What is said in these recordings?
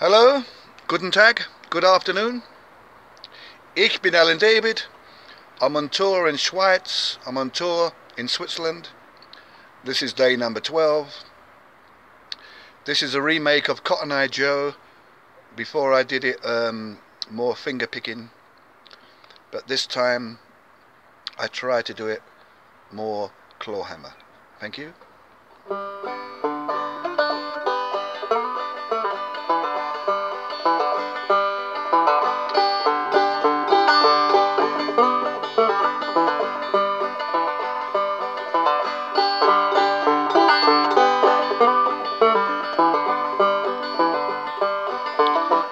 Hallo, guten Tag, good afternoon. Ich bin Alan David. I'm on tour in Schweiz. I'm on tour in Switzerland. This is day number 12. This is a remake of Cotton Eye Joe. Before I did it more finger picking, but this time I try to do it more Clawhammer. Thank you.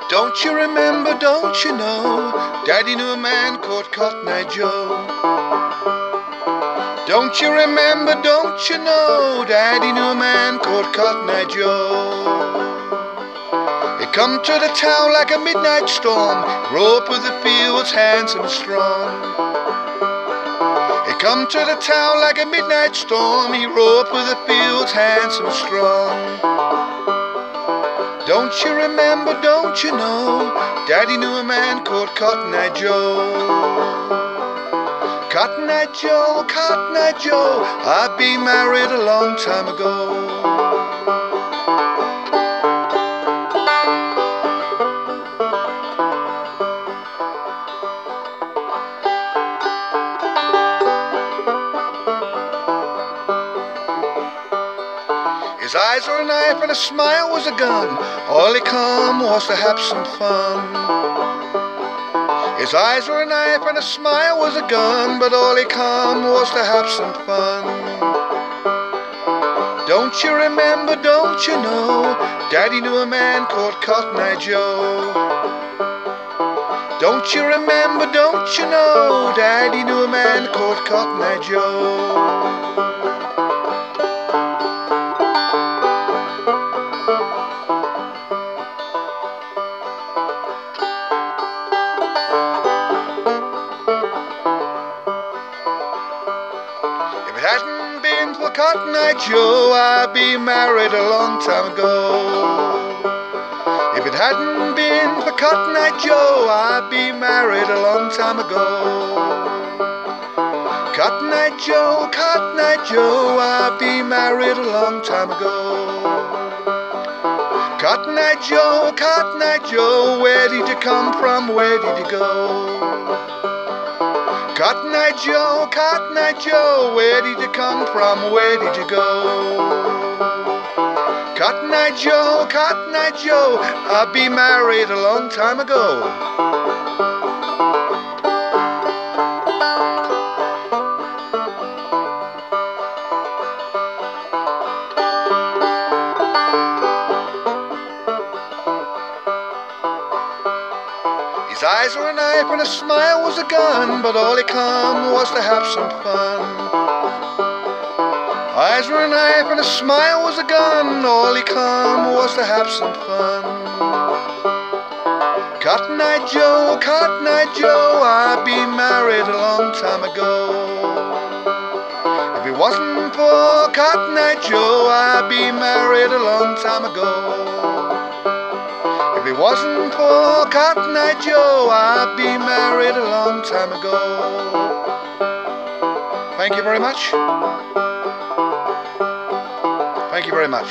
Don't you remember, don't you know, Daddy knew a man called Cotton Eye Joe. Don't you remember, don't you know, Daddy knew a man called Cotton Eye Joe. He come to the town like a midnight storm, grew up with the fields, handsome and strong. He come to the town like a midnight storm, he grew up with the fields, handsome and strong. Don't you remember, don't you know, Daddy knew a man called Cotton Eye Joe. Cotton Eye Joe, Cotton Eye Joe, I've been married a long time ago. His eyes were a knife and his smile was a gun. All he come was to have some fun. His eyes were a knife and his smile was a gun, but all he come was to have some fun. Don't you remember, don't you know, Daddy knew a man called Cotton Eye Joe. Don't you remember, don't you know, Daddy knew a man called Cotton Eye Joe. If it hadn't been for Cotton Eye Joe, I'd be married a long time ago. If it hadn't been for Cotton Eye Joe, I'd be married a long time ago. Cotton Eye Joe, Cotton Eye Joe, I'd be married a long time ago. Cotton Eye Joe, Cotton Eye Joe, where did you come from, where did you go? Cotton Eye Joe, Cotton Eye Joe, where did you come from, where did you go? Cotton Eye Joe, Cotton Eye Joe, I'll be married a long time ago. His eyes were a knife and his smile was a gun, but all he come was to have some fun. Eyes were a knife and his smile was a gun, all he come was to have some fun. Cotton Eye Joe, Cotton Eye Joe, I'd be married a long time ago. If it wasn't for Cotton Eye Joe, I'd be married a long time ago. If it wasn't for Cotton Eye Joe, I'd be married a long time ago. Thank you very much. Thank you very much.